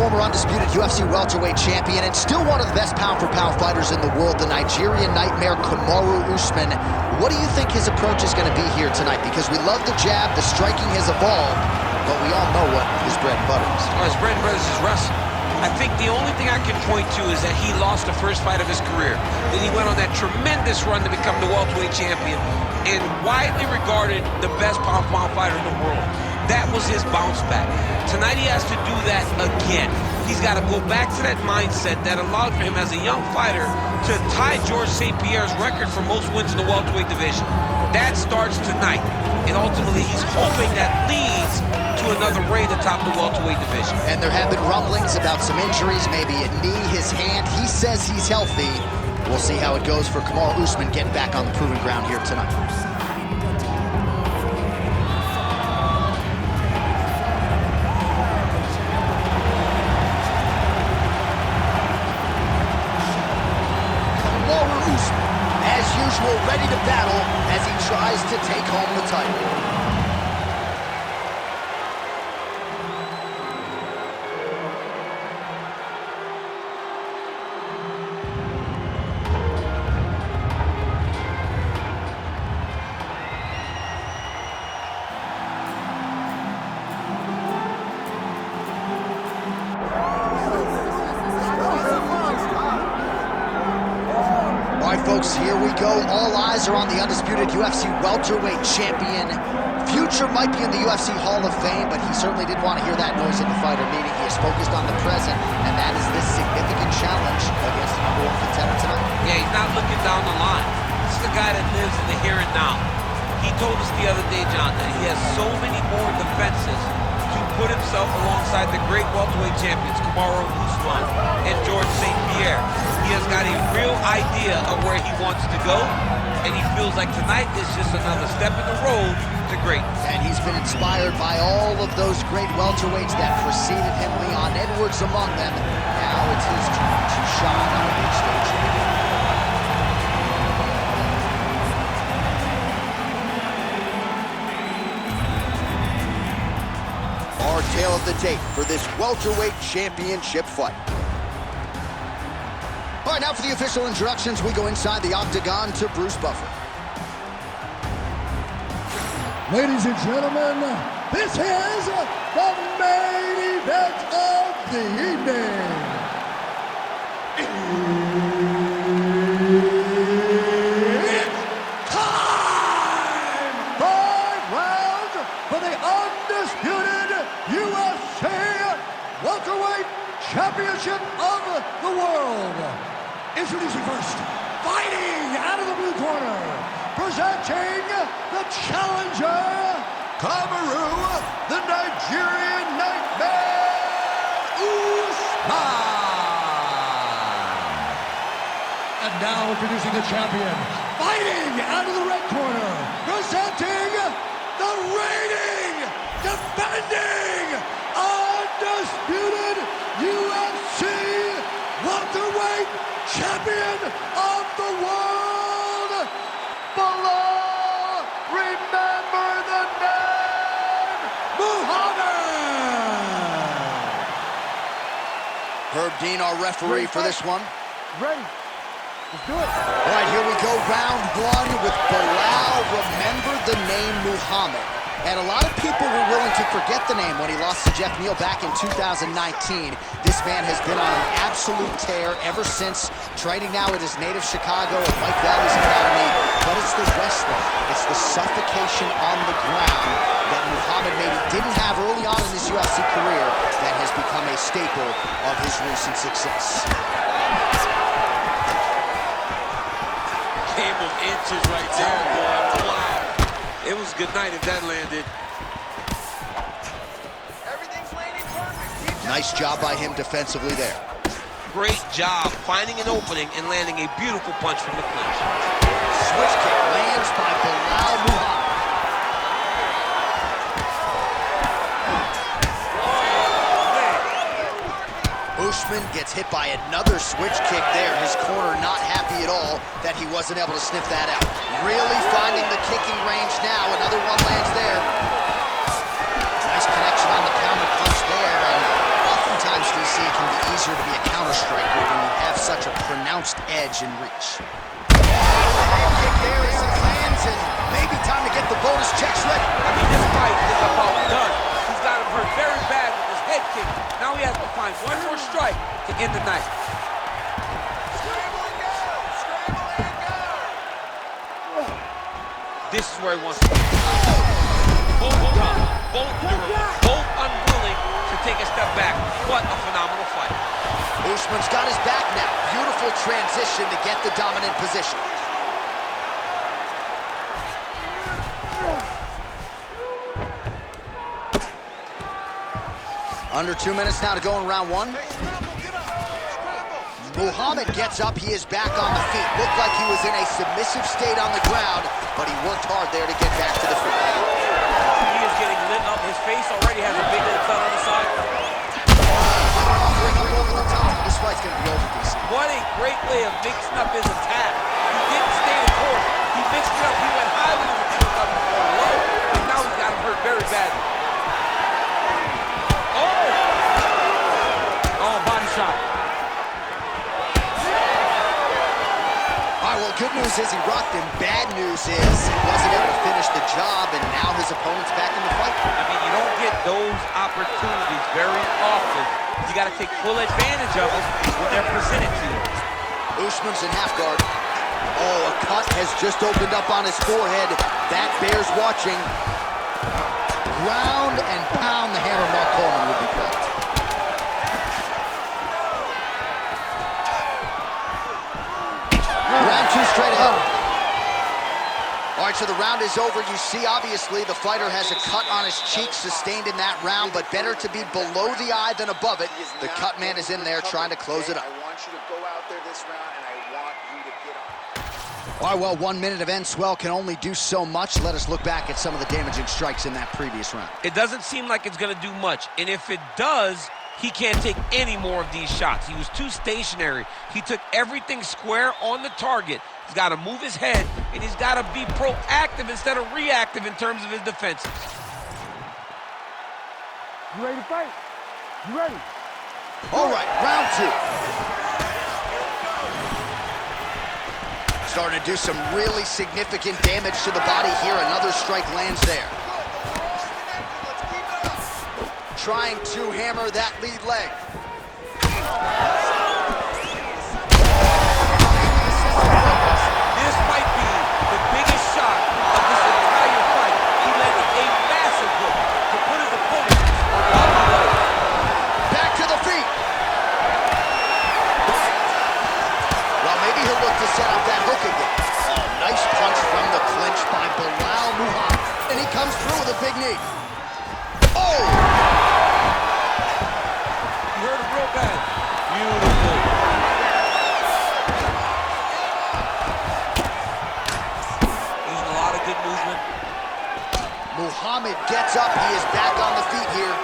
former undisputed UFC welterweight champion and still one of the best pound-for-pound fighters in the world, the Nigerian nightmare Kamaru Usman. What do you think his approach is going to be here tonight? Because we love the jab, the striking has evolved, but we all know what his bread and butter is. Well, his bread and butter is his wrestling. I think the only thing I can point to is that he lost the first fight of his career. Then he went on that tremendous run to become the welterweight champion and widely regarded the best pound-for-pound fighter in the world. That was his bounce back. Tonight he has to do that again. He's got to go back to that mindset that allowed for him as a young fighter to tie Georges St. Pierre's record for most wins in the welterweight division. That starts tonight, and ultimately he's hoping that leads to another reign atop the welterweight division. And there have been rumblings about some injuries, maybe a knee, his hand. He says he's healthy. We'll see how it goes for Kamaru Usman getting back on the proven ground here tonight. As usual, ready to battle as he tries to take home the title. Folks, here we go. All eyes are on the undisputed UFC welterweight champion. Future might be in the UFC Hall of Fame, but he certainly didn't want to hear that noise at the fighter meeting. He is focused on the present, and that is this significant challenge against the #1 contender tonight. Yeah, he's not looking down the line. This is the guy that lives in the here and now. He told us the other day, John, that he has so many more defenses to put himself alongside the great welterweight champions, Kamaru Usman and Georges St. Pierre. He has got a real idea of where he wants to go, and he feels like tonight is just another step in the road to greatness. And he's been inspired by all of those great welterweights that preceded him, Leon Edwards among them. Now it's his turn to shine on the big stage. Our tale of the tape for this welterweight championship fight. All right, now for the official introductions, we go inside the octagon to Bruce Buffer. Ladies and gentlemen, this is the main event of the evening. It's time! 5 rounds for the undisputed UFC welterweight championship of the world. Introducing first, fighting out of the blue corner, presenting the challenger, Kamaru, the Nigerian nightmare, Usman. And now introducing the champion, fighting out of the red corner, presenting the reigning, defending, undisputed UFC welterweight champion of the world, Belal, remember the name, Muhammad. Herb Dean, our referee for this one. Ready, let's do it. All right, here we go, round 1 with Belal, remember the name Muhammad. And a lot of people were willing to forget the name when he lost to Jeff Neal back in 2019. This man has been on an absolute tear ever since, training now at his native Chicago at Mike Valley's Academy. But it's the wrestling, it's the suffocation on the ground that Muhammad maybe didn't have early on in his UFC career that has become a staple of his recent success. Game of inches right there, boy. Wow. It was good night if that landed. Everything's landing perfect. Nice job by him defensively there. Great job finding an opening and landing a beautiful punch from the clinch. Switch kick lands by Belal Muhammad. Usman gets hit by another switch kick there. His corner not happy at all that he wasn't able to sniff that out. Really finding the kicking range now. Another one lands there. Nice connection on the counter punch there. And oftentimes, DC, easier to be a counter-striker when you have such a pronounced edge and reach. Kick there as it lands, and maybe time to get the bonus checks ready. I mean, this fight is about done. He's got him hurt very bad with his head kick. Now he has to find one more strike to end the night. Scramble and go! Scramble and go! This is where he wants to be. Both tough, both durable, both unwilling to take a step back. What a phenomenal fight. Usman's got his back now. Beautiful transition to get the dominant position. Under 2 minutes now to go in round one. Hey, scramble, get up! Scramble! Muhammad gets up, he is back on the feet. Looked like he was in a submissive state on the ground, but he worked hard there to get back to the feet. He is getting lit up. His face already has a big old cut on the side. Over the top. This fight's gonna be over, DC. What a great way of mixing up his attack. He didn't stay the course. He mixed it up. He went high with his attack up before low, and now he's got him hurt very badly. Oh, body shot. All right, well, good news is he rocked him. Bad news is he wasn't able to finish the job, and now his opponent's back in the fight. I mean, you don't get those opportunities very often. You got to take full advantage of them when they're presented to you. Usman's in half guard. Oh, a cut has just opened up on his forehead. That bears watching. Ground and pound, the hammer Mark Coleman would be called. Round two straight ahead. All right, so the round is over. You see, obviously, the fighter has a cut on his cheek sustained in that round, but better to be below the eye than above it. The cut man is in there trying to close it up. I want you to go out there this round, and I want you to get on. All right, well, 1 minute of end swell can only do so much. Let us look back at some of the damaging strikes in that previous round. It doesn't seem like it's going to do much, and if it does, he can't take any more of these shots. He was too stationary. He took everything square on the target. He's got to move his head, and he's got to be proactive instead of reactive in terms of his defenses. You ready to fight? You ready? All right, round two. Starting to do some really significant damage to the body here. Another strike lands there. Trying to hammer that lead leg. This might be the biggest shot of this entire fight. He landed a massive hook to put his opponent on the other leg. Back to the feet. Well, maybe he'll look to set up that hook again. Oh, nice punch from the clinch by Belal Muhammad. And he comes through with a big knee. Oh! You heard him real bad. Beautiful. Using a lot of good movement. Muhammad gets up. He is back on the feet here.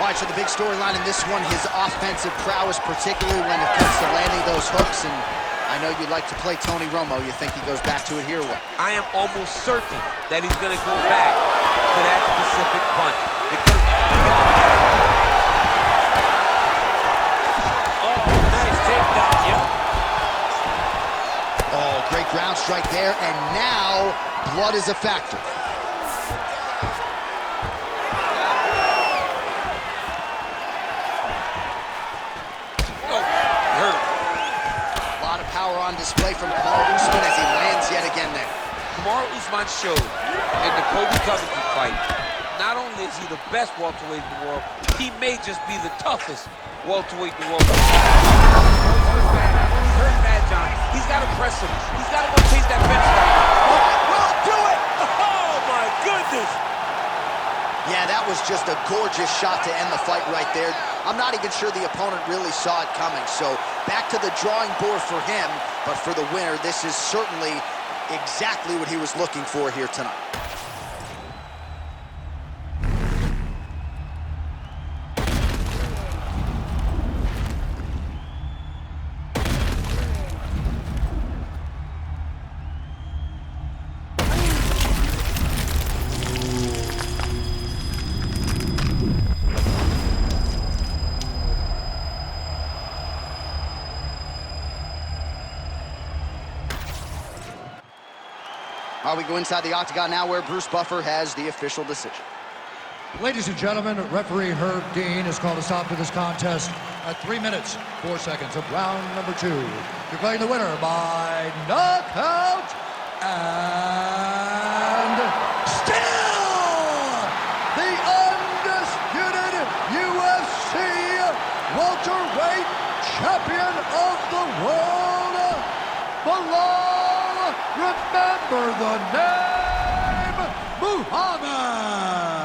All right, so the big storyline in this one, his offensive prowess, particularly when it comes to landing those hooks. And I know you like to play Tony Romo. You think he goes back to it here or what? I am almost certain that he's going to go back to that specific punch. Because nice takedown, yep. Oh, great ground strike there, and now blood is a factor. Oh, hurt him. A lot of power on display from Kamaru Usman as he lands yet again there. Kamaru Usman showed in the Kobe Covington fight, not only is he the best welterweight in the world, he may just be the toughest welterweight in the world. Hurt bad, John. He's got to press him. He's got to go chase that bench right now. Will do it! Oh, my goodness! Yeah, that was just a gorgeous shot to end the fight right there. I'm not even sure the opponent really saw it coming. So back to the drawing board for him, but for the winner, this is certainly exactly what he was looking for here tonight. All right, we go inside the octagon now where Bruce Buffer has the official decision. Ladies and gentlemen, referee Herb Dean has called a stop to this contest at 3 minutes, 4 seconds of round number 2. Declaring the winner by knockout and still the undisputed UFC welterweight champion of the world, Belal, remember the name, Muhammad.